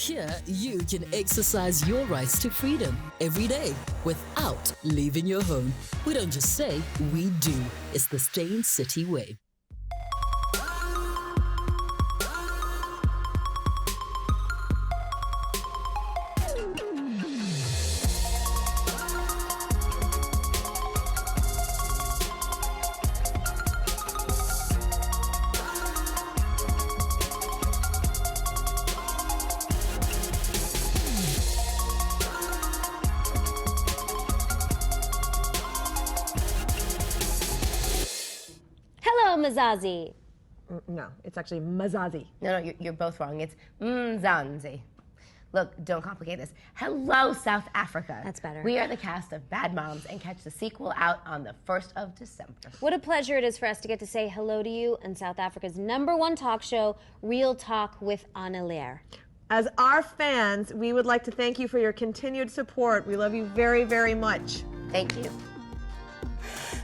Here, you can exercise your rights to freedom every day without leaving your home. We don't just say, we do. It's the Stain City way. Mazazi. No, it's actually Mazazi. No, you're both wrong. It's Mzanzi. Look, don't complicate this. Hello, South Africa. That's better. We are the cast of Bad Moms and catch the sequel out on the 1st of December. What a pleasure it is for us to get to say hello to you on South Africa's #1 talk show, Real Talk with Anele. As our fans, we would like to thank you for your continued support. We love you very, very much. Thank you.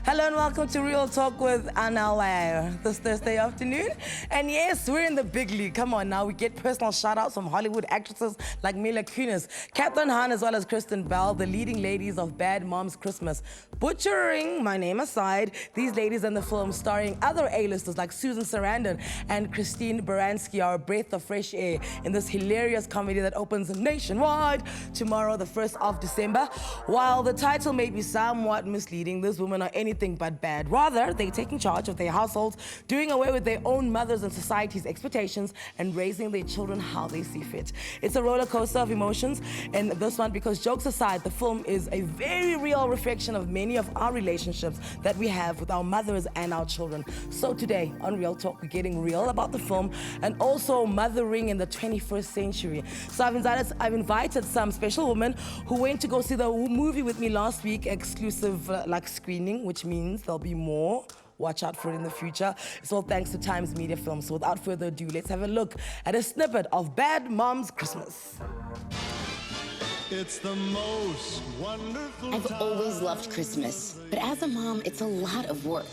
Hello and welcome to Real Talk with Anele this Thursday afternoon. And yes, we're in the big league. Come on now, we get personal shout-outs from Hollywood actresses like Mila Kunis, Katherine Hahn, as well as Kristen Bell, the leading ladies of Bad Moms Christmas. Butchering my name aside, these ladies in the film starring other A-listers like Susan Sarandon and Christine Baranski are a breath of fresh air in this hilarious comedy that opens nationwide tomorrow, the 1st of December. While the title may be somewhat misleading, these women are anything but bad. Rather, they're taking charge of their households, doing away with their own mothers and society's expectations, and raising their children how they see fit. It's a roller coaster of emotions, and this one, because jokes aside, the film is a very real reflection of many of our relationships that we have with our mothers and our children. So today, on Real Talk, we're getting real about the film and also mothering in the 21st century. So I've invited some special women who went to go see the movie with me last week, exclusive screening, which means there'll be more. Watch out for it in the future. It's all thanks to Times Media Films. So without further ado, let's have a look at a snippet of Bad Moms Christmas. It's the most wonderful I've always loved Christmas, but as a mom, it's a lot of work.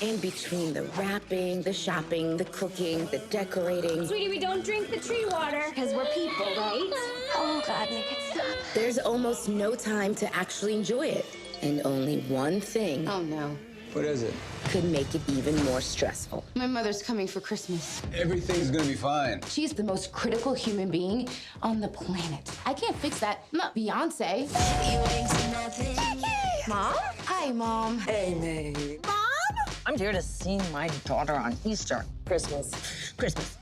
In between the wrapping, the shopping, the cooking, the decorating. Sweetie, we don't drink the tree water because we're people, right? Oh, God, make it stop. There's almost no time to actually enjoy it. And only one thing. Oh, no. What is it? Could make it even more stressful. My mother's coming for Christmas. Everything's gonna be fine. She's the most critical human being on the planet. I can't fix that. I'm not Beyonce. Mom? Hi, Mom. Hey, May. Mom? I'm here to see my daughter on Easter. Christmas.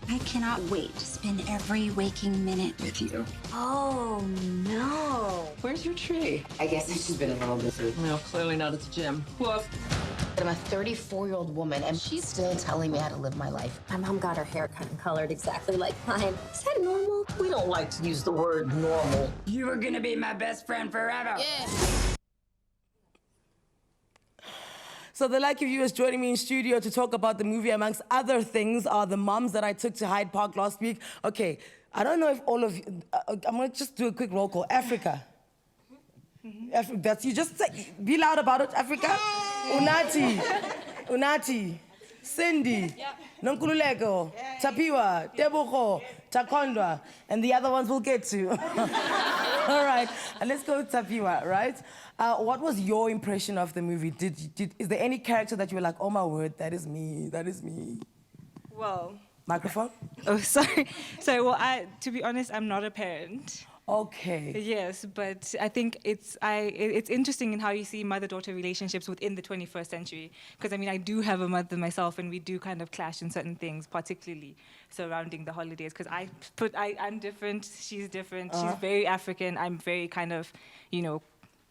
I cannot wait to spend every waking minute with you. Oh, no. Where's your tree? I guess it's just been a little busy. No, clearly not at the gym. Woof. I'm a 34-year-old woman, and she's still telling me how to live my life. My mom got her hair cut and colored exactly like mine. Is that normal? We don't like to use the word normal. You are gonna be my best friend forever. Yeah. So the lucky viewers joining me in studio to talk about the movie, amongst other things, are the moms that I took to Hyde Park last week. Okay, I don't know if all of you, I'm gonna just do a quick roll call. Africa. That's, you just say, be loud about it, Africa. Unati, Cindy, Nonkululeko, Tapiwa, Tebogo, Takondwa, and the other ones we'll get to. All right, and let's go with Tapiwa, right? What was your impression of the movie? Is there any character that you were like, oh my word, that is me? Well... Microphone? Oh, sorry. Well, to be honest, I'm not a parent. Okay. Yes, but I think it's interesting in how you see mother-daughter relationships within the 21st century. Because, I mean, I do have a mother myself, and we do kind of clash in certain things, particularly surrounding the holidays. Because I'm different, she's different. She's very African. I'm very kind of,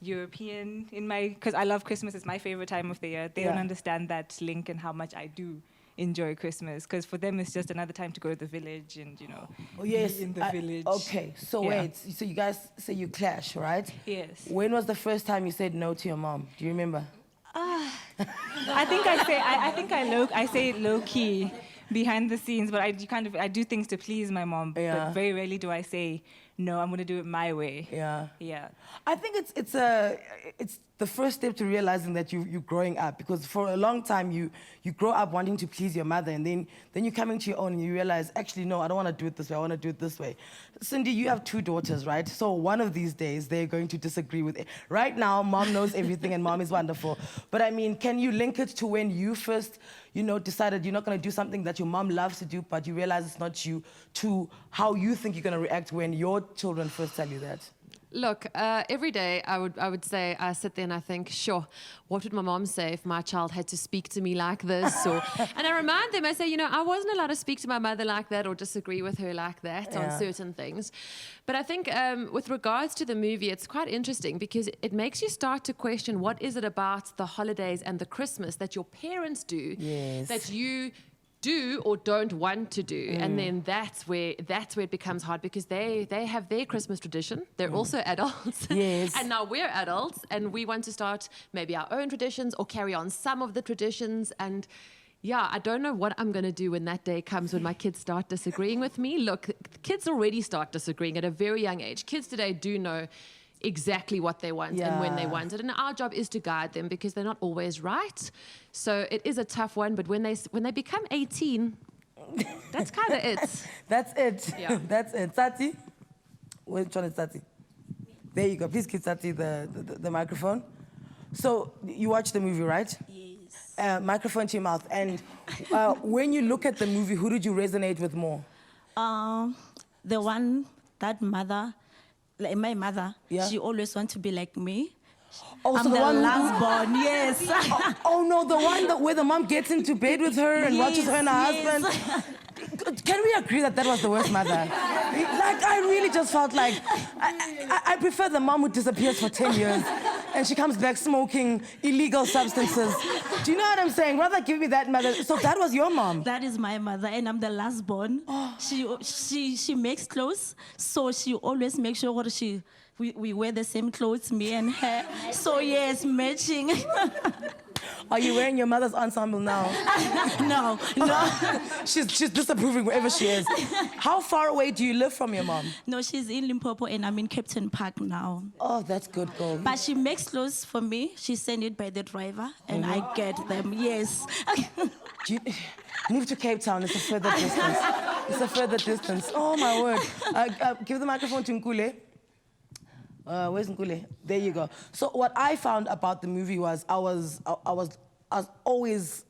European in my... Because I love Christmas. It's my favorite time of the year. They don't understand that link and how much I do enjoy Christmas, because for them it's just another time to go to the village and, be in the village. Okay, so wait, so you guys say you clash, right? Yes. When was the first time you said no to your mom? Do you remember? I say it low key, behind the scenes, but I do things to please my mom. Yeah. But very rarely do I say, no, I'm going to do it my way. Yeah. Yeah. I think it's the first step to realizing that you're growing up, because for a long time you grow up wanting to please your mother, and then you come into your own and you realize, actually, no, I don't want to do it this way, I want to do it this way. Cindy, you have 2 daughters, right? So one of these days they're going to disagree with it. Right now, mom knows everything and mom is wonderful. But I mean, can you link it to when you first, decided you're not going to do something that your mom loves to do, but you realize it's not you, to how you think you're going to react when your children first tell you that? Look, every day I would say, I sit there and I think, sure, what would my mom say if my child had to speak to me like this? And I remind them, I say, I wasn't allowed to speak to my mother like that or disagree with her like that on certain things. But I think with regards to the movie, it's quite interesting because it makes you start to question, what is it about the holidays and the Christmas that your parents do that you do or don't want to do, and then that's where it becomes hard, because they have their Christmas tradition. They're also adults, and now we're adults, and we want to start maybe our own traditions or carry on some of the traditions. And I don't know what I'm going to do when that day comes, when my kids start disagreeing with me. Look, kids already start disagreeing at a very young age. Kids today do know exactly what they want and when they want it, and our job is to guide them, because they're not always right. So it is a tough one, but when they become 18, that's kind of it. That's it. Yeah. That's it. Sati, which one is Sati? There you go. Please give Sati the microphone. So you watched the movie, right? Yes. Microphone to your mouth. And when you look at the movie, who did you resonate with more? The one, that mother. Like my mother, she always wants to be like me. Oh, I'm so the one last born, yes. Oh no, the one where the mom gets into bed with her and watches her and her husband. Can we agree that was the worst mother? Like, I really just felt like I prefer the mom who disappears for 10 years and she comes back smoking illegal substances. Do you know what I'm saying? Rather give me that mother. So that was your mom? That is my mother, and I'm the last born. She makes clothes, so she always makes sure we wear the same clothes, me and her. So yes, matching. Are you wearing your mother's ensemble now? No. She's disapproving wherever she is. How far away do you live from your mom? No, she's in Limpopo and I'm in Captain Park now. Oh, that's good, girl. But she makes clothes for me. She sends it by the driver and I get them, yes. Move to Cape Town, it's a further distance. It's a further distance. Oh, my word. Give the microphone to Nkule. Where's Nkule? There you go. So what I found about the movie was I was always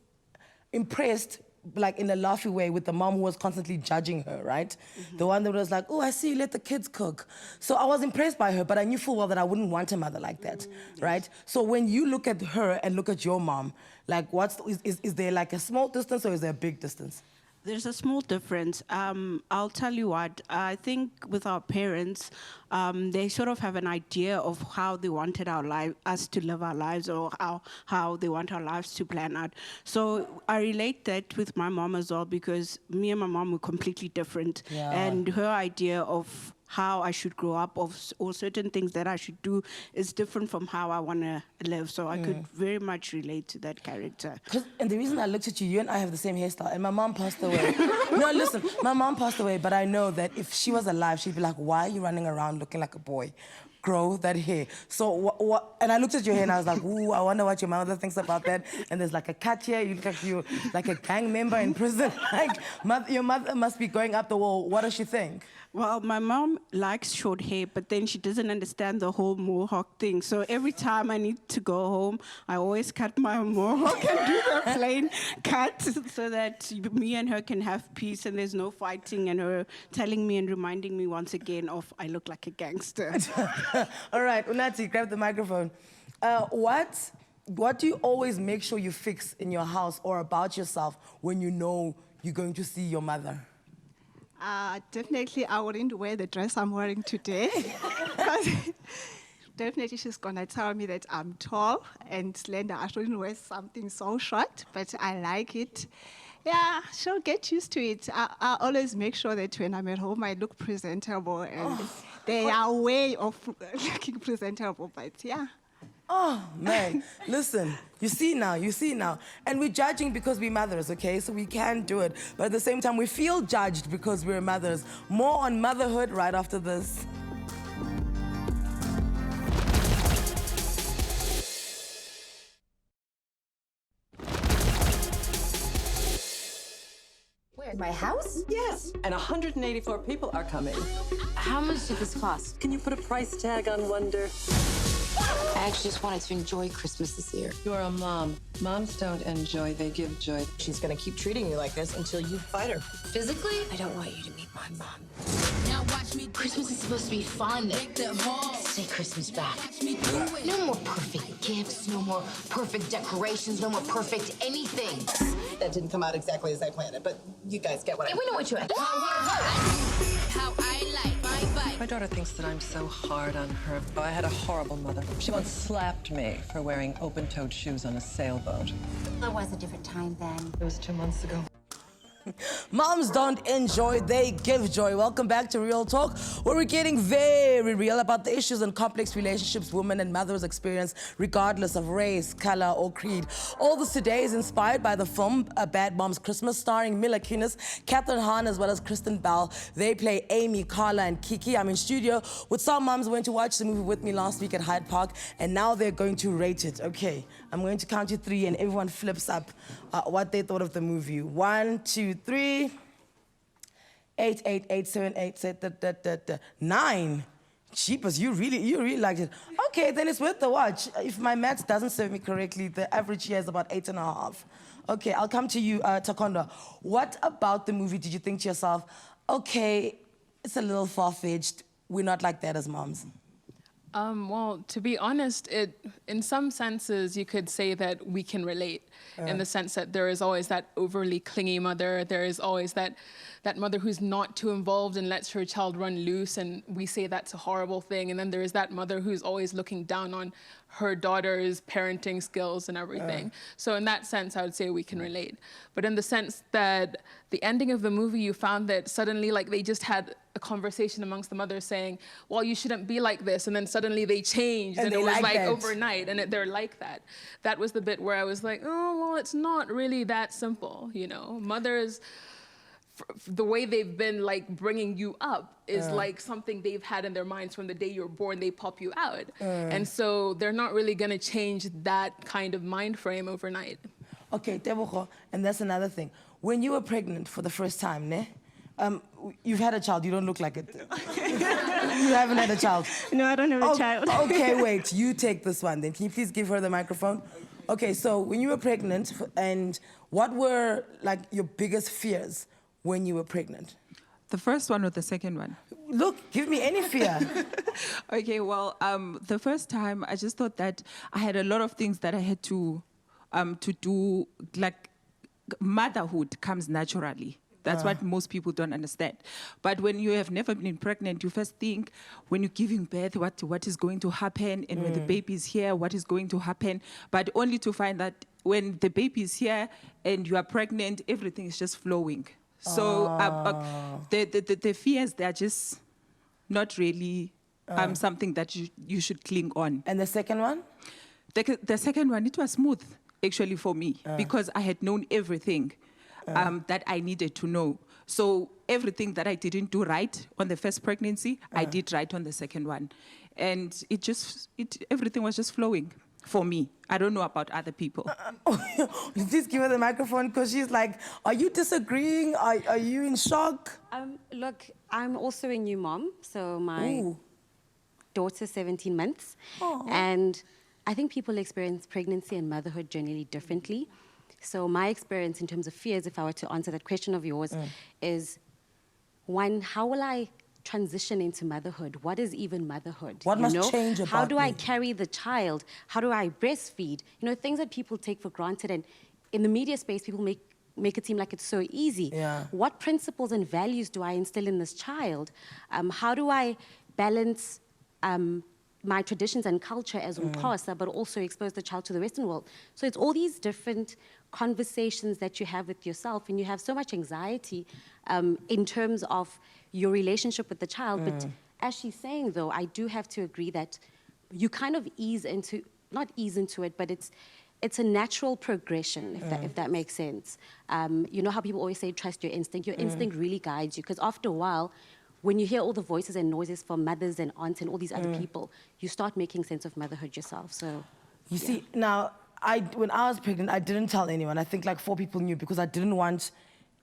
impressed, like in a laughy way, with the mom who was constantly judging her, right? Mm-hmm. The one that was like, oh, I see you let the kids cook. So I was impressed by her, but I knew full well that I wouldn't want a mother like that, right? So when you look at her and look at your mom, like is there like a small distance or is there a big distance? There's a small difference. I'll tell you what, I think with our parents, they sort of have an idea of how they wanted us to live our lives, or how they want our lives to plan out. So I relate that with my mom as well, because me and my mom were completely different. Yeah. And her idea of how I should grow up, or certain things that I should do, is different from how I want to live. So I could very much relate to that character. And the reason I looked at you, you and I have the same hairstyle, and my mom passed away. No, listen, my mom passed away, but I know that if she was alive, she'd be like, why are you running around looking like a boy? Grow that hair. So and I looked at your hair and I was like, ooh, I wonder what your mother thinks about that. And there's like a cut here, you look like you're like a gang member in prison. Like, your mother must be going up the wall. What does she think? Well, my mom likes short hair, but then she doesn't understand the whole mohawk thing. So every time I need to go home, I always cut my mohawk and do the plain cut, so that me and her can have peace and there's no fighting, and her telling me and reminding me once again of I look like a gangster. All right, Unati, grab the microphone. What do you always make sure you fix in your house or about yourself when you know you're going to see your mother? Definitely I wouldn't wear the dress I'm wearing today. Definitely she's gonna tell me that I'm tall and slender. I shouldn't wear something so short, but I like it. Yeah, she'll get used to it. I always make sure that when I'm at home, I look presentable, and they are a way of looking presentable, but yeah. Oh, man. Listen, you see now. And we're judging because we're mothers, okay? So we can do it. But at the same time, we feel judged because we're mothers. More on motherhood right after this. Where? My house? Yes, and 184 people are coming. How much did this cost? Can you put a price tag on wonder? I actually just wanted to enjoy Christmas this year. You're a mom. Moms don't enjoy, they give joy. She's gonna keep treating you like this until you fight her. Physically, I don't want you to meet my mom. Now watch me. Christmas is supposed to be fun. Say Christmas back. No more perfect gifts, no more perfect decorations, no more perfect anything. That didn't come out exactly as I planned it, but you guys get what I mean. We know what you meant. How I like my vibe. My daughter thinks that I'm so hard on her. I had a horrible mother. She once slapped me for wearing open-toed shoes on a sailboat. It was a different time then. It was 2 months ago. Moms don't enjoy, they give joy. Welcome back to Real Talk, where we're getting very real about the issues and complex relationships women and mothers experience, regardless of race, color, or creed. All this today is inspired by the film Bad Moms Christmas, starring Mila Kunis, Catherine Hahn, as well as Kristen Bell. They play Amy, Carla, and Kiki. I'm in studio with some moms who went to watch the movie with me last week at Hyde Park, and now they're going to rate it. Okay, I'm going to count to 3, and everyone flips up what they thought of the movie. 1, 2, 3. 8, 8, 8, 7, 8, 9. Jeepers, you really liked it. Okay, then it's worth the watch. If my maths doesn't serve me correctly, the average here is about 8.5. Okay, I'll come to you, Takonda. What about the movie did you think to yourself, okay, it's a little far-fetched, we're not like that as moms? Well, to be honest, in some senses, you could say that we can relate in the sense that there is always that overly clingy mother. There is always that mother who's not too involved and lets her child run loose, and we say that's a horrible thing. And then there is that mother who's always looking down on her daughter's parenting skills and everything. So in that sense, I would say we can relate. But in the sense that the ending of the movie, you found that suddenly, like, they just had a conversation amongst the mothers saying, well, you shouldn't be like this. And then suddenly they changed, and it was like overnight, and they're like that. That was the bit where I was like, oh, well, it's not really that simple, you know? Mothers, the way they've been like bringing you up is like something they've had in their minds from the day you're born. They pop you out, and so they're not really going to change that kind of mind frame overnight. Okay, Tebogo, and that's another thing. When you were pregnant for the first time, ne? You've had a child. You don't look like it. You haven't had a child. No, I don't have a child. Okay, wait. You take this one then. Can you please give her the microphone? Okay, so when you were pregnant, and what were like your biggest fears when you were pregnant? The first one or the second one? Look, give me any fear. Okay, well, the first time I just thought that I had a lot of things that I had to do, like motherhood comes naturally. That's what most people don't understand. But when you have never been pregnant, you first think when you're giving birth, what is going to happen, and when the baby is here, what is going to happen, but only to find that when the baby is here and you are pregnant, everything is just flowing. So the fears, they're just not really something that you should cling on. And the second one? The second one, it was smooth, actually, for me, because I had known everything that I needed to know. So everything that I didn't do right on the first pregnancy, I did right on the second one. And everything was just flowing for me. I don't know about other people. Please give her the microphone, because she's like, are you disagreeing? Are you in shock? Look, I'm also a new mom, so my daughter's 17 months. And I think people experience pregnancy and motherhood generally differently. So my experience in terms of fears, if I were to answer that question of yours, is one, how will I transition into motherhood? What is even motherhood? What must change about How do I carry the child? How do I breastfeed? You know, things that people take for granted. And in the media space, people make it seem like it's so easy. What principles and values do I instill in this child? How do I balance my traditions and culture as Umxhosa, but also expose the child to the Western world? So it's all these different conversations that you have with yourself, and you have so much anxiety in terms of your relationship with the child. But as she's saying, though, I do have to agree that you kind of ease into not ease into it, but it's a natural progression, if that makes sense. You know how people always say, trust your instinct? Your instinct really guides you, because after a while, when you hear all the voices and noises from mothers and aunts and all these other people, you start making sense of motherhood yourself. So, you see, now, when I was pregnant, I didn't tell anyone. I think like 4 people knew, because I didn't want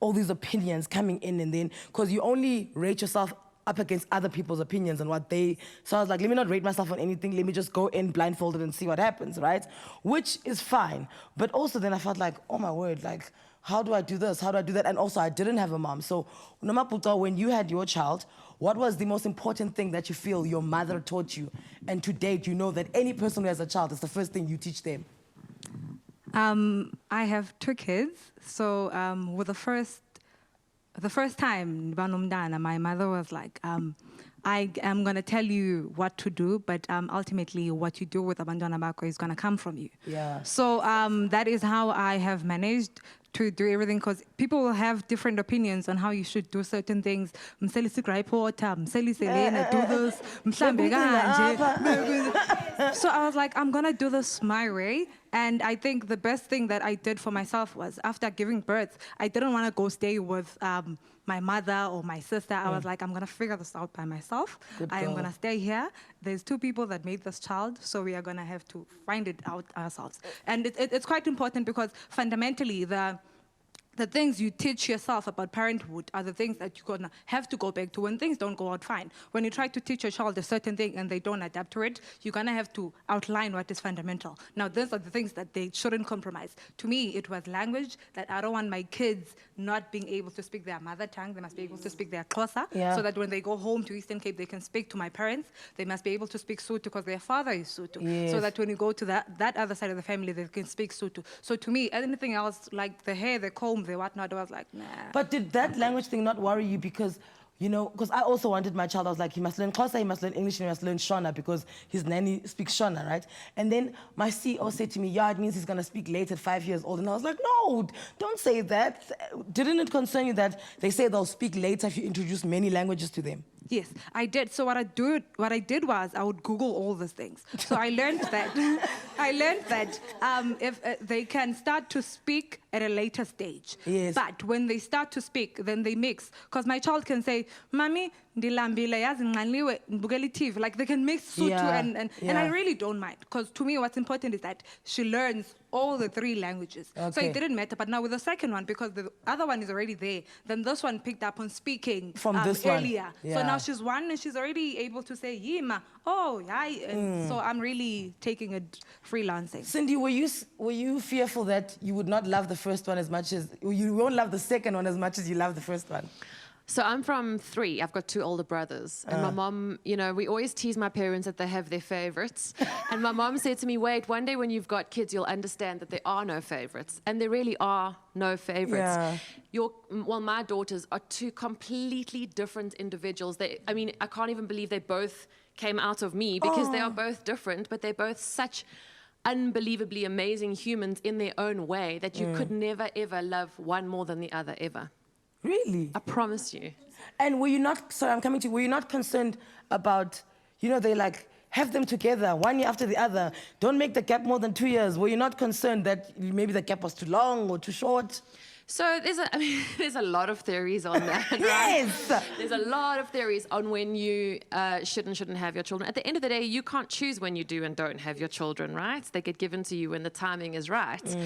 all these opinions coming in, and then, because you only rate yourself up against other people's opinions and what they... So I was like, let me not rate myself on anything. Let me just go in blindfolded and see what happens, right? Which is fine. But also then I felt like, oh my word, like, how do I do this? How do I do that? And also I didn't have a mom. So, Nomaputa, when you had your child, what was the most important thing that you feel your mother taught you? And to date, you know that any person who has a child, it's the first thing you teach them. I have 2 kids. So with the first time, my mother was like, I am going to tell you what to do, but ultimately what you do with abandona bako is going to come from you. Yeah. So that is how I have managed to do everything, because people will have different opinions on how you should do certain things. Do this. So I was like, I'm going to do this my way. And I think the best thing that I did for myself was, after giving birth, I didn't want to go stay with my mother or my sister. I was like, I'm going to figure this out by myself. I am going to stay here. There's 2 people that made this child, so we are going to have to find it out ourselves. And it's quite important, because fundamentally the things you teach yourself about parenthood are the things that you're gonna have to go back to when things don't go out fine. When you try to teach a child a certain thing and they don't adapt to it, you're gonna have to outline what is fundamental. Now, those are the things that they shouldn't compromise. To me, it was language, that I don't want my kids not being able to speak their mother tongue. They must be able to speak their Xhosa, so that when they go home to Eastern Cape, they can speak to my parents. They must be able to speak Sotho because their father is Sotho, so that when you go to that other side of the family, they can speak Sotho. So to me, anything else, like the hair, the comb, the whatnot, I was like, nah. But did that language thing not worry you? Because, you know, because I also wanted my child, I was like, he must learn Xhosa, he must learn English, and he must learn Shona, because his nanny speaks Shona, right? And then my CEO said to me, yeah, it means he's going to speak late at 5 years old. And I was like, no, don't say that. Didn't it concern you that they say they'll speak later if you introduce many languages to them? Yes, I did. So what I did was I would Google all these things. So I learned that if they can start to speak at a later stage. Yes. But when they start to speak, then they mix. Because my child can say, Mami, ndilambile yazi nqanliwe ndibukela TV. Like they can mix Sotho and I really don't mind. Because to me, what's important is that she learns all the 3 languages. Okay. So it didn't matter. But now with the second one, because the other one is already there, then this one picked up on speaking from this earlier. One. Yeah. So now she's 1 and she's already able to say Yima. Oh, yeah. And so I'm really taking it freelancing. Cindy, were you fearful that you would not love the first one as much as you won't love the second one as much as you love the first one? So I'm from 3. I've got 2 older brothers. And my mom, you know, we always tease my parents that they have their favorites. And my mom said to me, wait, one day when you've got kids, you'll understand that there are no favorites. And there really are no favorites. Yeah. My daughters are 2 completely different individuals. I mean, I can't even believe they both came out of me, because they are both different, but they're both such unbelievably amazing humans in their own way that you could never, ever love one more than the other, ever. Really? I promise you. And were you not, sorry, I'm coming to you, were you not concerned about, you know, they like, have them together, 1 year after the other, don't make the gap more than 2 years. Were you not concerned that maybe the gap was too long or too short? So there's a lot of theories on that, right? Yes! There's a lot of theories on when you should and shouldn't have your children. At the end of the day, you can't choose when you do and don't have your children, right? They get given to you when the timing is right.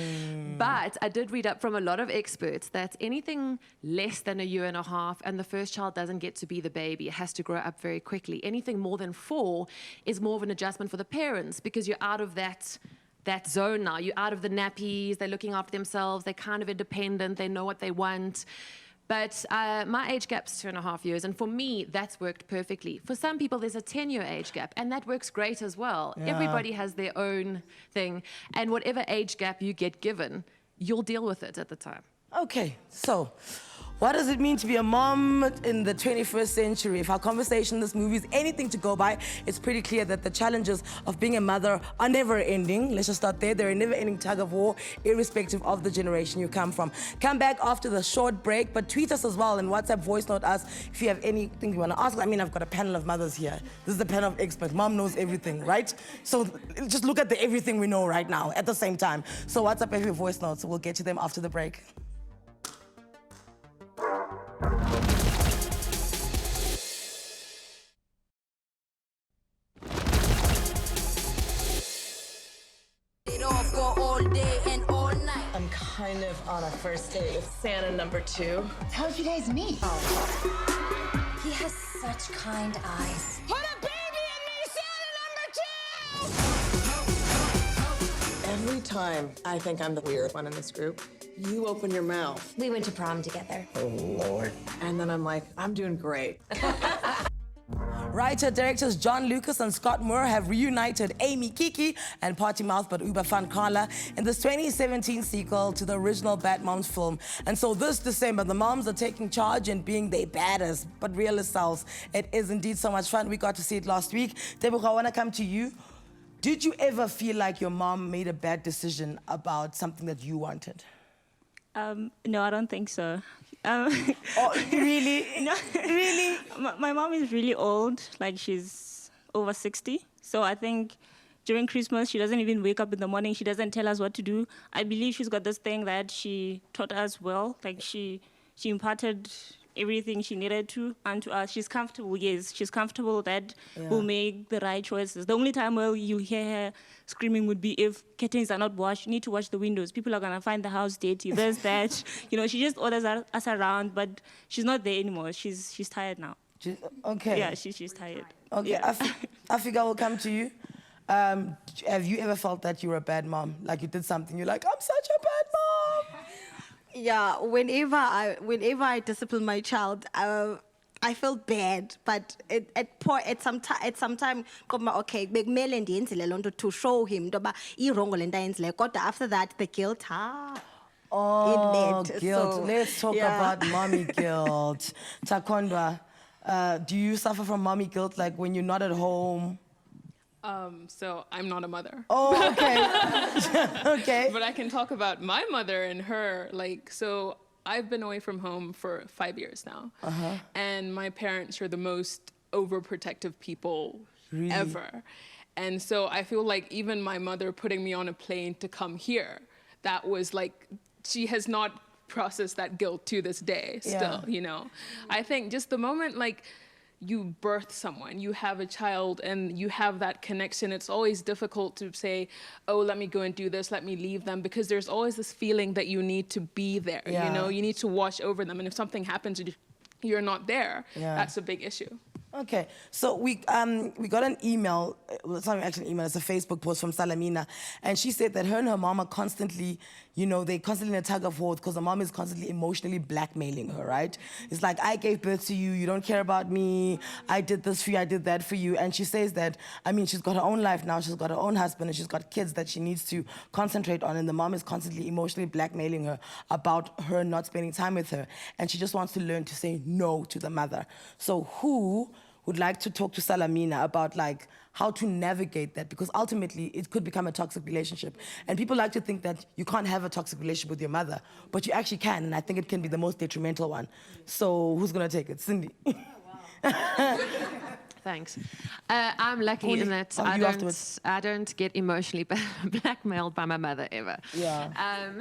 But I did read up from a lot of experts that anything less than 1.5 years and the first child doesn't get to be the baby, it has to grow up very quickly. Anything more than 4 is more of an adjustment for the parents, because you're out of that zone now. You're out of the nappies, they're looking after themselves, they're kind of independent, they know what they want. But my age gap's 2.5 years, and for me, that's worked perfectly. For some people, there's a 10-year age gap, and that works great as well. Yeah. Everybody has their own thing, and whatever age gap you get given, you'll deal with it at the time. Okay, so What does it mean to be a mom in the 21st century? If our conversation in this movie is anything to go by, it's pretty clear that the challenges of being a mother are never ending. Let's just start there. They're a never ending tug of war, irrespective of the generation you come from. Come back after the short break, but tweet us as well and WhatsApp voice note us if you have anything you want to ask. I mean, I've got a panel of mothers here. This is a panel of experts. Mom knows everything, right? So just look at the everything we know right now at the same time. So WhatsApp every voice note. So we'll get to them after the break. I'm kind of on a first date with Santa number 2. How'd you guys meet? He has such kind eyes. Put a baby in me, Santa number 2! Every time I think I'm the weird one in this group, you open your mouth. We went to prom together. Oh, Lord. And then I'm like, I'm doing great. Writer-directors John Lucas and Scott Moore have reunited Amy Kiki and Party Mouth but Uba Van Kala in this 2017 sequel to the original Bad Moms film. And so this December, the moms are taking charge and being their baddest but realest selves. It is indeed so much fun. We got to see it last week. Deborah, I want to come to you. Did you ever feel like your mom made a bad decision about something that you wanted? No, I don't think so. Oh, really? No. Really? My mom is really old, like she's over 60. So I think during Christmas, she doesn't even wake up in the morning. She doesn't tell us what to do. I believe she's got this thing that she taught us well. Like she imparted everything she needed to unto us. She's comfortable, yes. She's comfortable that we'll make the right choices. The only time where you hear her screaming would be if curtains are not washed. You need to wash the windows. People are going to find the house dirty. There's that. You know, she just orders us around, but she's not there anymore. She's tired now. Okay. Yeah, she's tired. Okay, Yeah. Afika will come to you. Have you ever felt that you were a bad mom? Like you did something, you're like, I'm such a bad mom. Yeah, whenever I discipline my child, I feel bad, but at some time, okay, bekumele ndiyenzile loo nto to show him into yoba irongo le nto ayenzileyo. Kodwa after that, the guilt, Oh, it guilt. So, Let's talk about mommy guilt. Takondwa, do you suffer from mommy guilt, like when you're not at home? So I'm not a mother. Oh, okay. Okay. But I can talk about my mother and her. Like, so I've been away from home for 5 years now. And my parents are the most overprotective people ever. And so I feel like even my mother putting me on a plane to come here, that was like, she has not processed that guilt to this day still, you know. I think just the moment, like, you birth someone, you have a child and you have that connection, it's always difficult to say, oh, let me go and do this, let me leave them, because there's always this feeling that you need to be there, you know, you need to watch over them. And if something happens and you're not there, that's a big issue. Okay, so we got an email, well, it's not actually an email, it's a Facebook post from Salamina, and she said that her and her mom are constantly, you know, they're constantly in a tug of war because her mom is constantly emotionally blackmailing her, right? It's like, I gave birth to you, you don't care about me, I did this for you, I did that for you, and she says that, I mean, she's got her own life now, she's got her own husband, and she's got kids that she needs to concentrate on, and the mom is constantly emotionally blackmailing her about her not spending time with her, and she just wants to learn to say no to the mother. So who would like to talk to Salamina about like how to navigate that, because ultimately it could become a toxic relationship. And people like to think that you can't have a toxic relationship with your mother, but you actually can, and I think it can be the most detrimental one. So who's gonna take it? Cindy. Thanks. I'm lucky in that I don't get emotionally blackmailed by my mother ever. Yeah.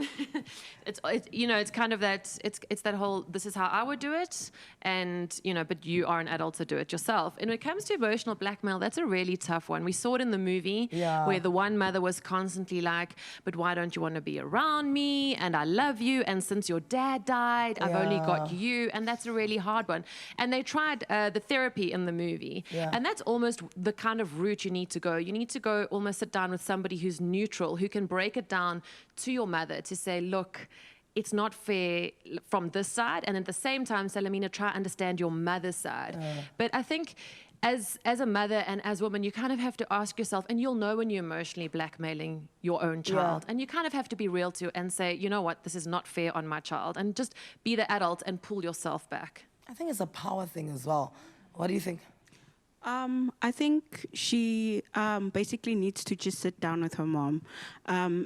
It's you know, it's kind of that, it's that whole, this is how I would do it, and you know, but you are an adult to do it yourself. And when it comes to emotional blackmail, that's a really tough one. We saw it in the movie where the one mother was constantly like, but why don't you want to be around me? And I love you. And since your dad died, I've only got you. And that's a really hard one. And they tried the therapy in the movie. And that's almost the kind of route you need to go. You need to go almost sit down with somebody who's neutral, who can break it down to your mother to say, look, it's not fair from this side. And at the same time, Salamina, try to understand your mother's side. But I think as a mother and as a woman, you kind of have to ask yourself, and you'll know when you're emotionally blackmailing your own child, and you kind of have to be real to and say, you know what, this is not fair on my child, and just be the adult and pull yourself back. I think it's a power thing as well. What do you think? I think she basically needs to just sit down with her mom,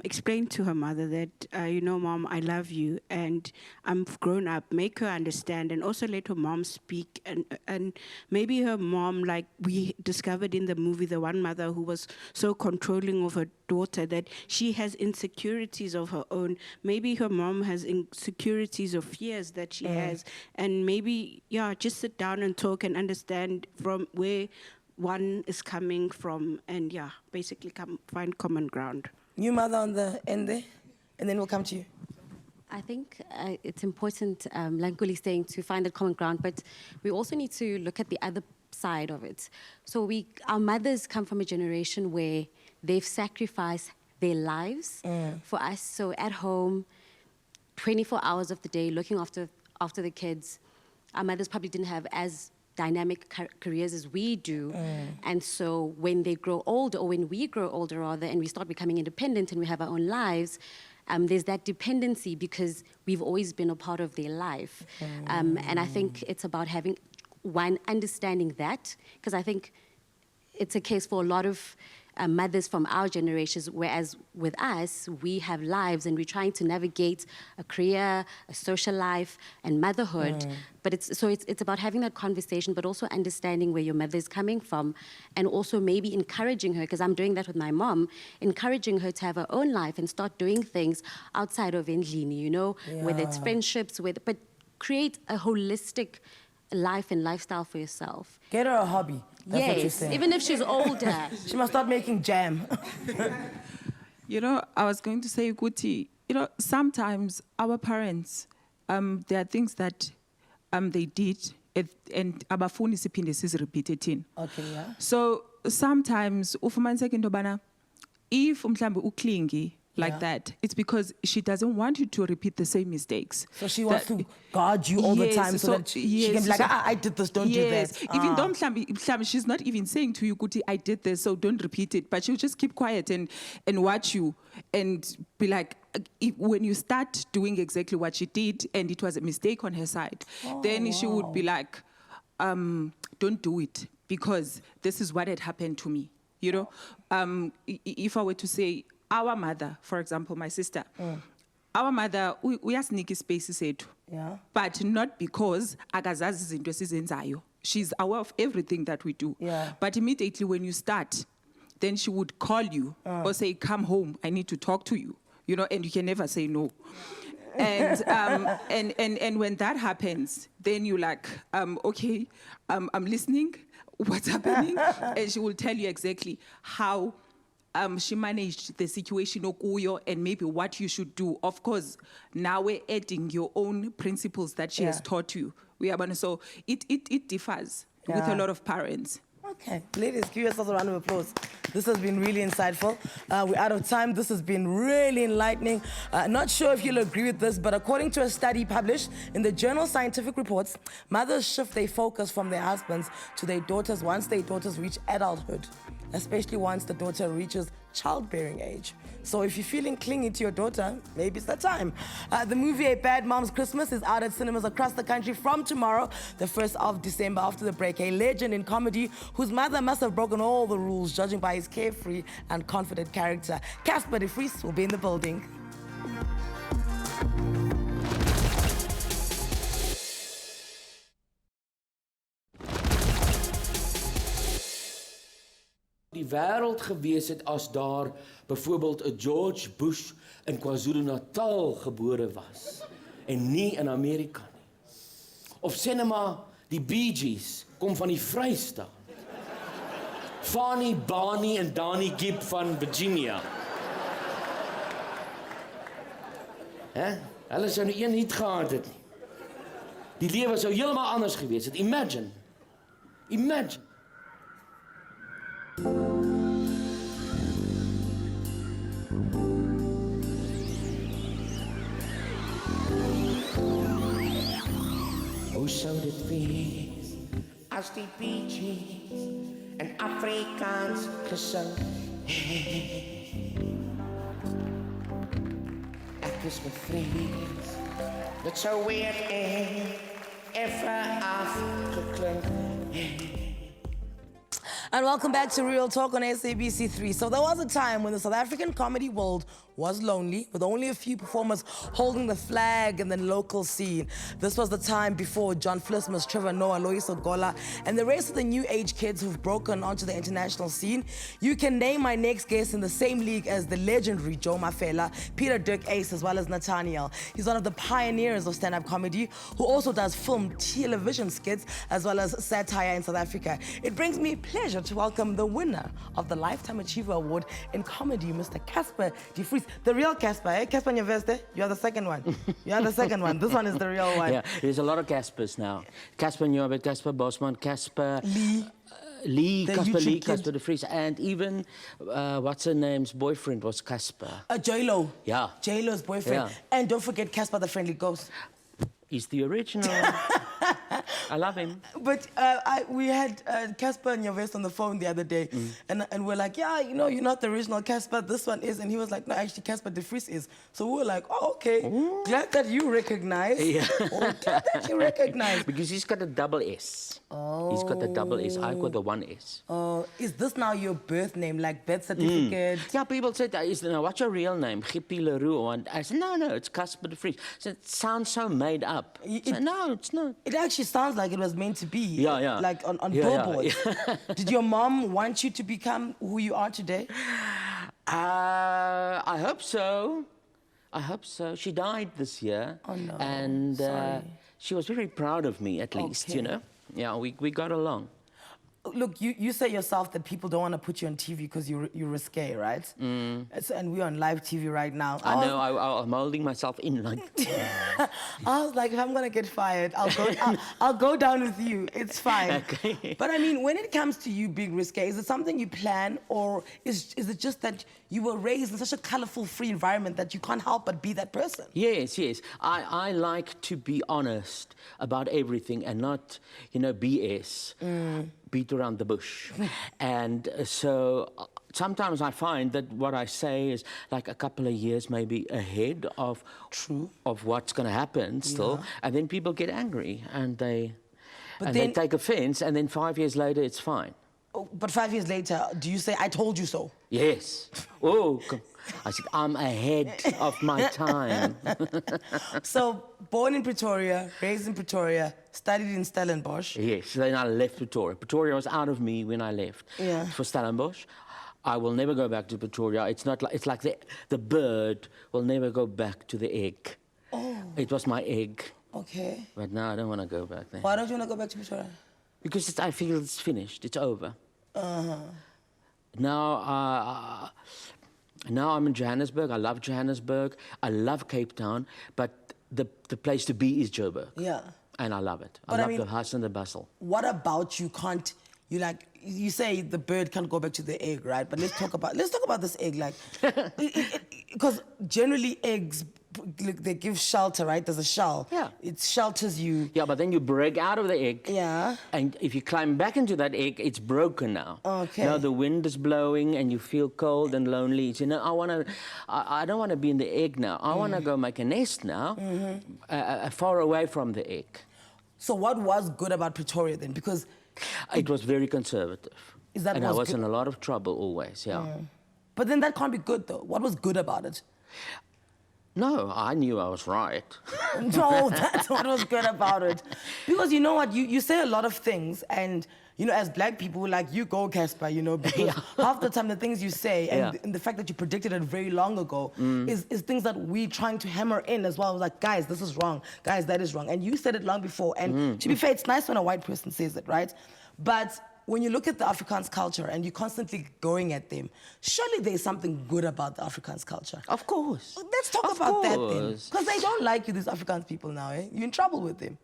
explain to her mother that, you know, Mom, I love you and I'm grown up. Make her understand, and also let her mom speak. And maybe her mom, like we discovered in the movie, the one mother who was so controlling of her daughter that she has insecurities of her own. Maybe her mom has insecurities or fears that she has. And maybe, just sit down and talk and understand from where one is coming from, and basically find common ground. New mother on the end there, and then we'll come to you. I think it's important, like Gulli's saying, to find that common ground, but we also need to look at the other side of it. So our mothers come from a generation where they've sacrificed their lives for us. So at home, 24 hours of the day, looking after the kids. Our mothers probably didn't have as dynamic careers as we do. And so when they grow older, or when we grow older rather, and we start becoming independent and we have our own lives, there's that dependency because we've always been a part of their life. And I think it's about having understanding that, because I think it's a case for a lot of mothers from our generations, whereas with us, we have lives and we're trying to navigate a career, a social life, and motherhood. But it's about having that conversation, but also understanding where your mother is coming from, and also maybe encouraging her, because I'm doing that with my mom, encouraging her to have her own life and start doing things outside of Endlini, you know, whether it's friendships, but create a holistic life and lifestyle for yourself. Get her a hobby. That's what you're saying. Even if she's older. She must start making jam. You know, I was going to say, Guti, you know, sometimes our parents, there are things that they did, and abafuni siphinde sizirepeating. Okay, yeah. So sometimes, ufumaniseka into yobana, if umhlambe uklingi like that, it's because she doesn't want you to repeat the same mistakes. So she wants to guard you all the time so that she can be like, I did this, don't do that. Even though mhlambe, she's not even saying to you, Guti, I did this, so don't repeat it. But she'll just keep quiet and watch you and be like, when you start doing exactly what she did and it was a mistake on her side, then she would be like, don't do it because this is what had happened to me. You know, if I were to say, our mother, for example, my sister, our mother, we are sneaky spaces sethu. Yeah. But not because akazazi izinto esizenzayo. She's aware of everything that we do. Yeah. But immediately when you start, then she would call you or say, come home, I need to talk to you. You know, and you can never say no. And and when that happens, then you're like, okay, I'm listening. What's happening? And she will tell you exactly how she managed the situation okuyo and maybe what you should do. Of course, now we're adding your own principles that she has taught you. So it differs with a lot of parents. Okay, ladies, give yourselves a round of applause. This has been really insightful. We're out of time. This has been really enlightening. Not sure if you'll agree with this, but according to a study published in the journal Scientific Reports, mothers shift their focus from their husbands to their daughters once their daughters reach adulthood, especially once the daughter reaches childbearing age. So if you're feeling clingy to your daughter, maybe it's the time. The movie A Bad Mom's Christmas is out at cinemas across the country from tomorrow, the 1st of December, after the break. A legend in comedy whose mother must have broken all the rules, judging by his carefree and confident character. Casper De Vries will be in the building. Die wêreld gewees het as daar byvoorbeeld 'n George Bush in KwaZulu-Natal gebore was en nie in Amerika nie. Of sê net maar die Bee Gees kom van die Vrystaat. Fanny, Barney en Danny Gibb van Virginia. Hulle sou nie een hit gehad het nie. Die lewe sou heeltemal anders gewees het. Imagine. Hoe sou dit wees as die beaches en Afrikaans gesing. Ek is bevrees, met so weird effe afgeklink. And welcome back to Real Talk on SABC 3. So there was a time when the South African comedy world was lonely, with only a few performers holding the flag in the local scene. This was the time before John Flismus, Trevor Noah, Loyiso Gola, and the rest of the new age kids who've broken onto the international scene. You can name my next guest in the same league as the legendary Joe Mafela, Peter Dirk Ace, as well as Nathaniel. He's one of the pioneers of stand-up comedy, who also does film, television skits, as well as satire in South Africa. It brings me pleasure to welcome the winner of the Lifetime Achiever Award in comedy, Mr. Casper De Vries. The real Casper, eh? Casper Nyaveste, you're the second one. You're the second one. This one is the real one. Yeah, there's a lot of Caspers now. Casper Nyabet, Casper Bosman, Casper Lee, Casper De Vries, and even what's her name's boyfriend was Casper. J-Lo. Yeah. J-Lo's boyfriend. Yeah. And don't forget Casper the Friendly Ghost. He's the original. I love him. But we had Casper Nyavest on the phone the other day, and we're like, yeah, you know, you're not the original Casper, this one is. And he was like, no, actually, Casper De Vries is. So we were like, oh, okay. Ooh. Glad that you recognize. Yeah. Glad that you recognize. Because he's got a double S. Oh. He's got a double S. I got the one S. Oh, is this now your birth name, like birth certificate? Yeah, people say, what's your real name? Gippie Leroux. And I said, no, it's Casper De Vries. So it sounds so made up. No, it's not. It actually sounds like it was meant to be. Yeah, yeah. Like on billboards. Yeah. Did your mom want you to become who you are today? I hope so. I hope so. She died this year. Oh, no. And she was very proud of me, at least, you know. Yeah, we got along. Look, you say yourself that people don't want to put you on TV because you're risque, right? And we're on live TV right now. I know, I'm holding myself in like... I was like, if I'm going to get fired, I'll go down with you. It's fine. Okay. But I mean, when it comes to you being risque, is it something you plan, or is it just that you were raised in such a colorful, free environment that you can't help but be that person? Yes, yes. I like to be honest about everything and not, you know, BS. Beat around the bush. And so sometimes I find that what I say is like a couple of years maybe ahead of what's going to happen still. Yeah. And then people get angry and they take offense, and then 5 years later it's fine. Oh, but 5 years later, do you say, I told you so? Yes. Oh, I said, I'm ahead of my time. So, born in Pretoria, raised in Pretoria, studied in Stellenbosch. Yes, then I left Pretoria. Pretoria was out of me when I left for Stellenbosch. I will never go back to Pretoria. It's like the bird will never go back to the egg. Oh. It was my egg. Okay. But now I don't want to go back there. Why don't you want to go back to Pretoria? Because I feel it's finished. It's over. Now I'm in Johannesburg. I love Johannesburg. I love Cape Town. But the place to be is Joburg. Yeah. And I love it. But I love the hustle and the bustle. What about you say the bird can't go back to the egg, right? But let's talk about this egg, like, because generally eggs, they give shelter, right? There's a shell. Yeah. It shelters you. Yeah, but then you break out of the egg. Yeah. And if you climb back into that egg, it's broken now. Okay. Now the wind is blowing and you feel cold and lonely. You know, I don't want to be in the egg now. I want to go make a nest now, far away from the egg. So what was good about Pretoria then? Because it was very conservative. And I was good? in a lot of trouble always, yeah. But then that can't be good though. What was good about it? No, I knew I was right. No, that's what was good about it. Because you know what, you say a lot of things, and you know, as black people, like, you go, Casper, you know, because half the time the things you say and the fact that you predicted it very long ago is things that we're trying to hammer in as well. Like, guys, this is wrong. Guys, that is wrong. And you said it long before. And to be fair, it's nice when a white person says it, right? But when you look at the Afrikaans culture and you're constantly going at them, surely there's something good about the Afrikaans culture. Of course. Let's talk about that then. Because they don't like you, these Afrikaans people now, eh? You're in trouble with them.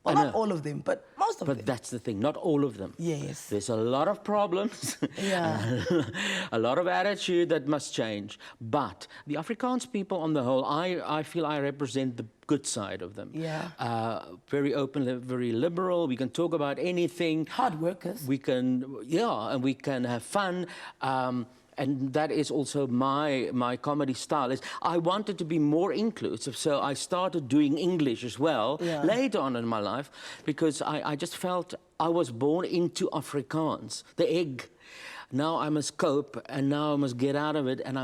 Well, I not know. all of them, but most of them. But that's the thing, not all of them. Yes. There's a lot of problems, Yeah. a lot of attitude that must change. But the Afrikaans people on the whole, I feel I represent the good side of them. Yeah. Very open, very liberal. We can talk about anything. Hard workers. We can, and we can have fun. And that is also my comedy style. Is I wanted to be more inclusive, so I started doing English as well later on in my life, because I just felt I was born into Afrikaans, the egg. Now I must cope, and now I must get out of it, and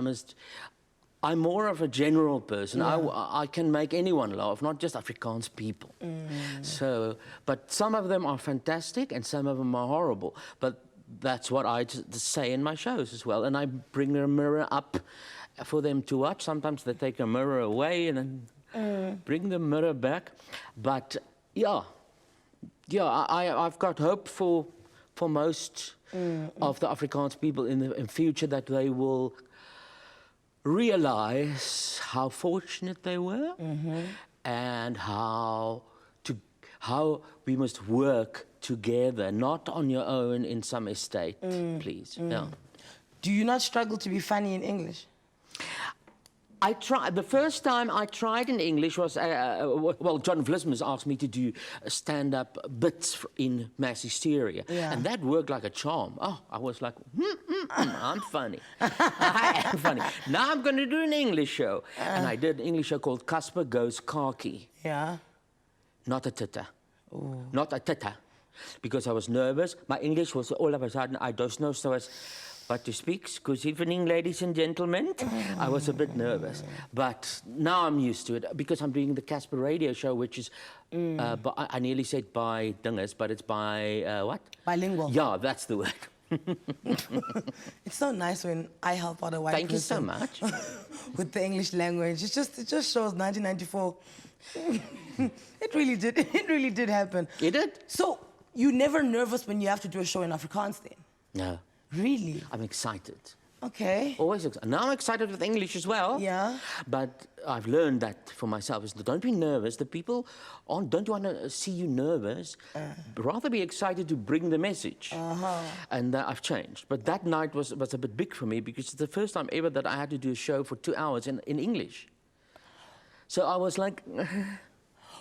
I'm more of a general person. I can make anyone laugh, not just Afrikaans people. So, but some of them are fantastic, and some of them are horrible. But that's what I say in my shows as well. And I bring a mirror up for them to watch. Sometimes they take a mirror away and then bring the mirror back. But I've got hope for most of the Afrikaans people in the future, that they will realize how fortunate they were and how we must work together, not on your own in some estate, please. Yeah. Do you not struggle to be funny in English? I tried. The first time I tried in English was, well, John Vlismus asked me to do stand-up bits in mass hysteria. And that worked like a charm. Oh, I was like, I'm funny. I am funny. Now I'm going to do an English show. And I did an English show called Casper Goes Khaki. Yeah. Not a titter. Not a titter. Because I was nervous. My English was all of a sudden, I don't know so as what to speak. Good evening, ladies and gentlemen. I was a bit nervous. But now I'm used to it, because I'm doing the Casper radio show, which is, I nearly said by dingus, but it's by, what? Bilingual. Yeah, that's the word. It's so nice when I help out a white person. Thank you so much. With the English language. It just shows 1994. It really did happen. It did? So, you're never nervous when you have to do a show in Afrikaans then? No. Really? I'm excited. Okay. Always excited. Now I'm excited with English as well. Yeah. But I've learned that for myself, is don't be nervous. The people don't want to see you nervous. Rather be excited to bring the message. And I've changed. But that night was a bit big for me, because it's the first time ever that I had to do a show for 2 hours in English. So I was like...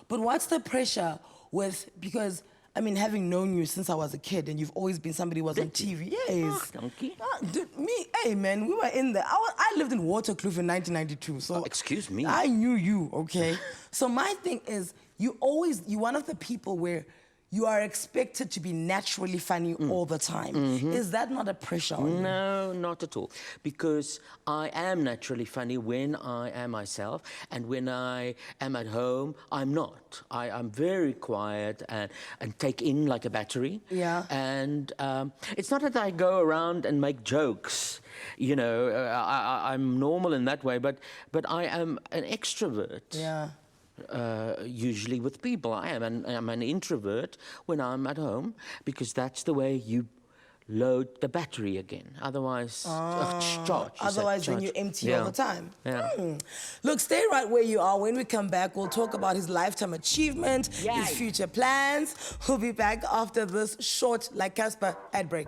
But what's the pressure with, because, I mean, having known you since I was a kid, and you've always been somebody who was on TV. Yes. Donkey. Hey, man, we were in there. I lived in Waterkloof in 1992, so... excuse me. I knew you, okay? So my thing is, you're one of the people where you are expected to be naturally funny all the time. Is that not a pressure on you? No, not at all. Because I am naturally funny when I am myself, and when I am at home, I'm not. I'm very quiet and take in like a battery. Yeah. And it's not that I go around and make jokes. You know, I'm normal in that way, but I am an extrovert. Yeah. Usually with people. I'm an introvert when I'm at home, because that's the way you load the battery again. Otherwise, charge. Otherwise, then you empty all the time. Yeah. Look, stay right where you are. When we come back, we'll talk about his lifetime achievement, his future plans. We'll be back after this short, like Casper, ad break.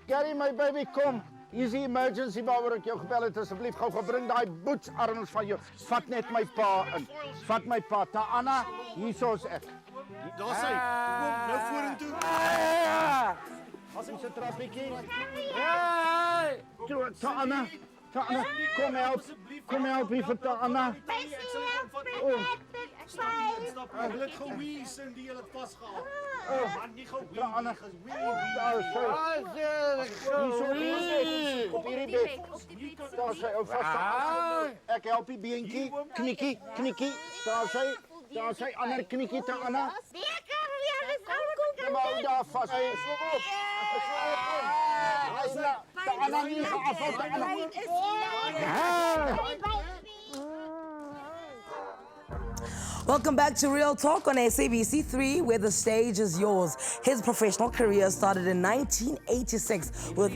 Gary, my baby, kom. Hier is die emergency waaroor ek jou gebel het. Asseblief gou gebring daai boetsarms van jou. Vat net my pa in. Vat my pa. Ta Anna, hier is ek. Daar sy. Kom nou vorentoe. As ons 'n trappietjie. Hey! Ta Anna, kom help hier vir Ta Anna. Ek het gewees en die het vasgehou. Man nie gewees. Ta Anna, op hierdie bed. Daar sy ou vas. Ek help die beentjie. Knikkie. Daar sy ander knikkie Ta Anna. Kom hou daar vas. Ta Anna nie geafval Ta Anna. Welcome back to Real Talk on SABC 3, where the stage is yours. His professional career started in 1986 with...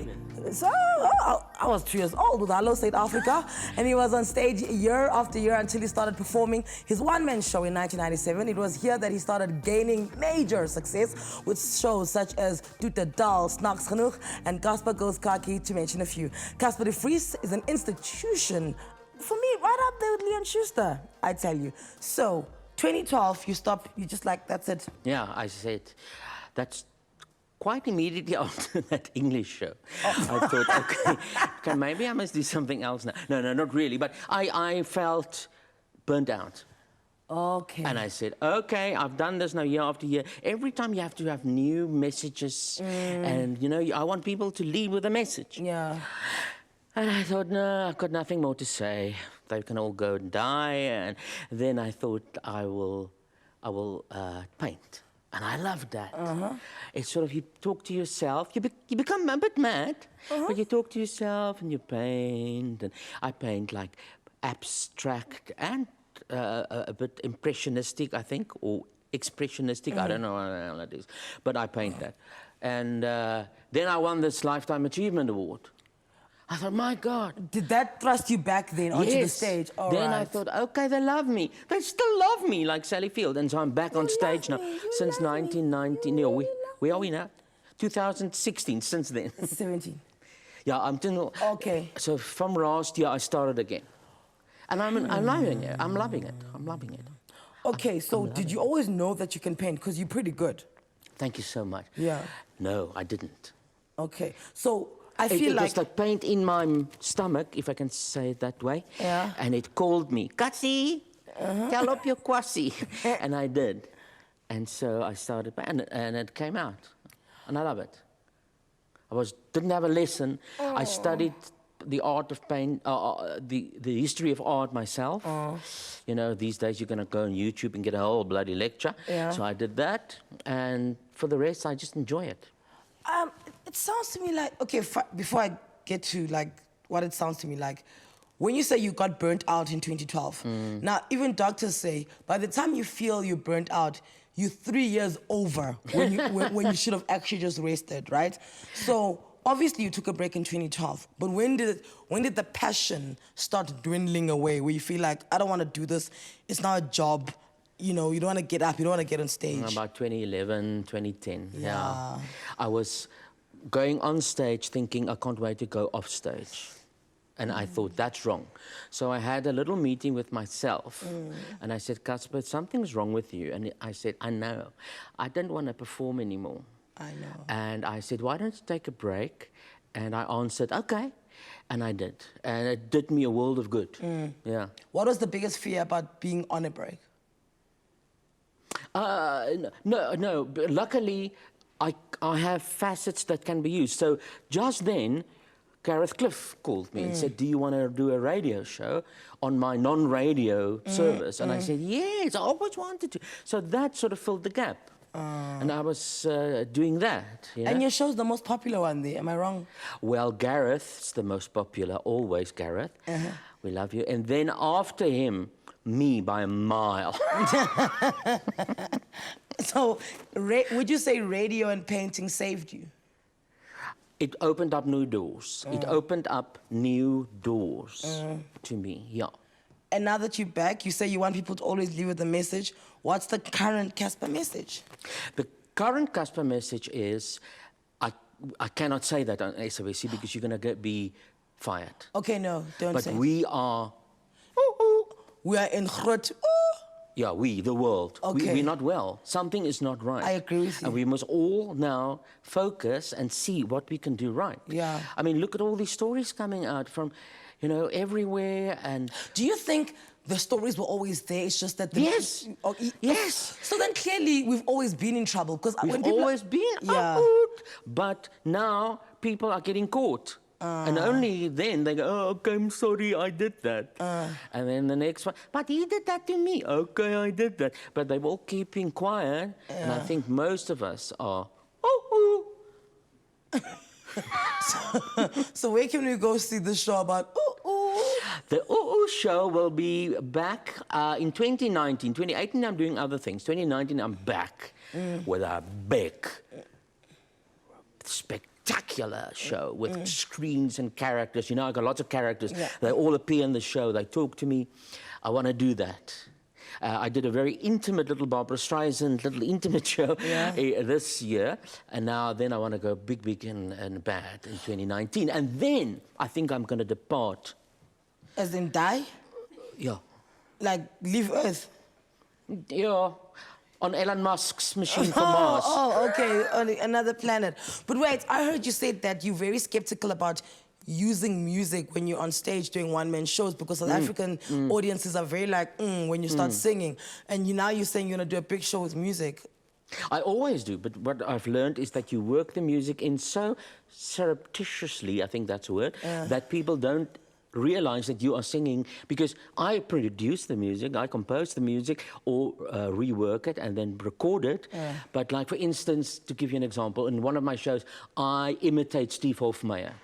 So, I was 2 years old with Hello South Africa, and he was on stage year after year until he started performing his one-man show in 1997. It was here that he started gaining major success with shows such as Toete Dal, Snaks Genoeg, and Casper Goes Kaki, to mention a few. Casper de Vries is an institution, for me, right up there with Leon Schuster, I tell you. So, 2012, you stopped, you just like, that's it. Yeah, I said, that's quite immediately after that English show. I thought, okay, maybe I must do something else now. No, not really, but I felt burnt out. Okay. And I said, okay, I've done this now year after year. Every time you have to have new messages, and you know, I want people to leave with a message. Yeah. And I thought, no, I've got nothing more to say. They can all go and die. And then I thought I will paint. And I loved that. It's sort of, you talk to yourself, you become a bit mad, but you talk to yourself and you paint. And I paint like abstract and a bit impressionistic, I think, or expressionistic, I don't know what the hell it is. But I paint that. And then I won this Lifetime Achievement Award. I thought, my God. Did that thrust you back then onto the stage? All then right. I thought, okay, they love me. They still love me, like Sally Field. And so I'm back on stage now since 1990. No, where are we now? 2016, since then. 17. Yeah, I'm doing... Okay. So from last year, I started again. And I'm loving it. I'm loving it. I'm loving it. Okay, so did you always know that you can paint? Because you're pretty good. Thank you so much. Yeah. No, I didn't. Okay, so I feel it like... was like paint in my stomach, if I can say it that way. Yeah. And it called me, Katsi, tell up your kwassie. And I did. And so I started, and it came out. And I love it. I didn't have a lesson. I studied the art of paint, the history of art myself. You know, these days you're going to go on YouTube and get a whole bloody lecture. Yeah. So I did that. And for the rest, I just enjoy it. It sounds to me like, okay, before I get to like what it sounds to me like, when you say you got burnt out in 2012, now even doctors say by the time you feel you're burnt out, you're 3 years over when you should have actually just rested, right? So obviously you took a break in 2012, but when did the passion start dwindling away, where you feel like, I don't want to do this, it's not a job, you know, you don't want to get up, you don't want to get on stage? About 2011, 2010, yeah. I was going on stage thinking, I can't wait to go off stage. And I thought, that's wrong. So I had a little meeting with myself. And I said, Casper, something's wrong with you. And I said, I know. I don't want to perform anymore. I know. And I said, why don't you take a break? And I answered, okay. And I did. And it did me a world of good. Yeah. What was the biggest fear about being on a break? No. Luckily, I have facets that can be used. So just then, Gareth Cliff called me and said, do you want to do a radio show on my non-radio service? And I said, yes, I always wanted to. So that sort of filled the gap. And I was doing that. You know? And your show's the most popular one there, am I wrong? Well, Gareth's the most popular, always Gareth. We love you. And then after him, me by a mile. So, would you say radio and painting saved you? It opened up new doors. It opened up new doors to me, yeah. And now that you're back, you say you want people to always leave with a message. What's the current Casper message? The current Casper message is, I cannot say that on SABC because you're going to be fired. Okay, no, don't say. But we are... We are in groot... Yeah, the world. Okay. We're not well. Something is not right. I agree with you. And we must all now focus and see what we can do right. Yeah. I mean, look at all these stories coming out from, you know, everywhere. And do you think the stories were always there? It's just that... Yes. Yes. So then clearly we've always been in trouble. Because we've always been out. But now people are getting caught. And only then they go, oh, okay, I'm sorry, I did that. And then the next one, but he did that to me. Okay, I did that. But they're all keeping quiet. And I think most of us are, So where can we go see the show about The OO show will be back in 2019. 2018, I'm doing other things. 2019, I'm back with a big, spectacular show with screens and characters. You know, I got lots of characters. Yeah. They all appear in the show. They talk to me. I want to do that. I did a very intimate little Barbara Streisand, little intimate show this year. And now then I want to go big and bad in 2019. And then I think I'm going to depart. As in die? Yeah. Like leave Earth? Yeah. On Elon Musk's machine for Mars. Oh, okay. On another planet. But wait, I heard you say that you're very skeptical about using music when you're on stage doing one-man shows because South African audiences are very like, when you start singing. And now you're saying you're going to do a big show with music. I always do, but what I've learned is that you work the music in so surreptitiously, I think that's a word, that people don't realize that you are singing, because I produce the music, I compose the music, or rework it and then record it. But like, for instance, to give you an example, in one of my shows, I imitate Steve Hofmeyer.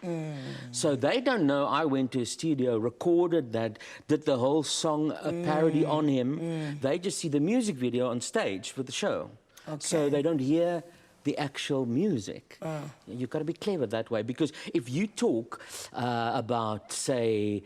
So they don't know I went to a studio, recorded that, did the whole song, a parody on him. They just see the music video on stage for the show. So they don't hear the actual music. You've got to be clever that way, because if you talk about, say,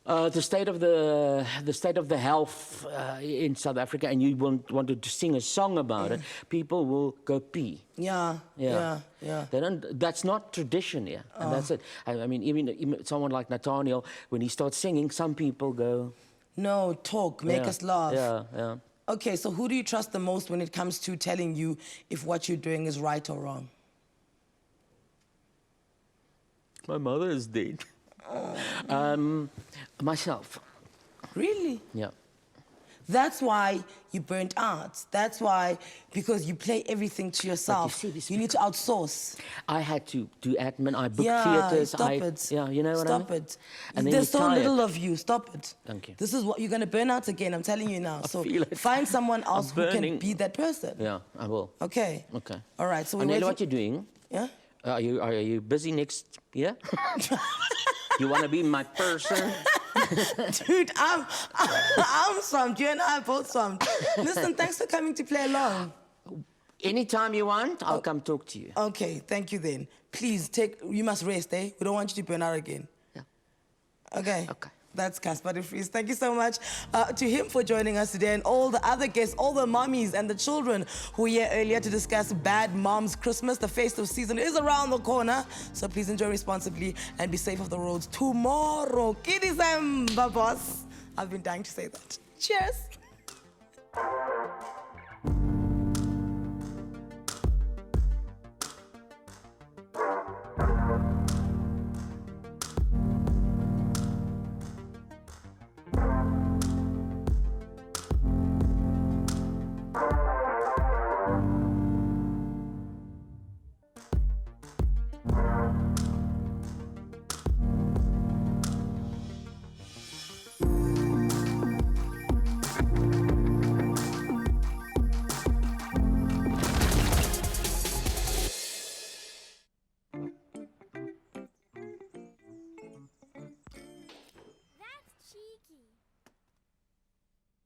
the state of the health in South Africa, and you wanted to sing a song about it, people will go pee. Yeah. They don't. That's not tradition here, and that's it. I mean, even someone like Nathaniel, when he starts singing, some people go, "No, talk, make us laugh." Yeah. Okay, so who do you trust the most when it comes to telling you if what you're doing is right or wrong? My mother is dead. Myself. Really? Yeah. That's why you burnt out. That's why, because you play everything to yourself. You need to outsource. I had to do admin. I booked theatres. Stop it. Yeah, you know what I mean? Stop it. And then There's so you're tired. little of you. Stop it. Thank you. This is what you're going to burn out again. I'm telling you now. So find someone else who can be that person. Yeah, I will. Okay. Okay. All right. So Anele, what you doing? Yeah. Are you busy next year? You want to be my person? Dude, I'm swamped. You and I are both swamped. Listen, thanks for coming to play along. Anytime you want, I'll come talk to you. Okay, thank you then. Please, you must rest, eh? We don't want you to burn out again. Yeah. Okay. That's Casper De Vries. Thank you so much to him for joining us today, and all the other guests, all the mummies and the children who were here earlier to discuss Bad Moms Christmas. The festive season is around the corner, so please enjoy responsibly and be safe of the roads tomorrow. Kidisamba, boss. I've been dying to say that. Cheers.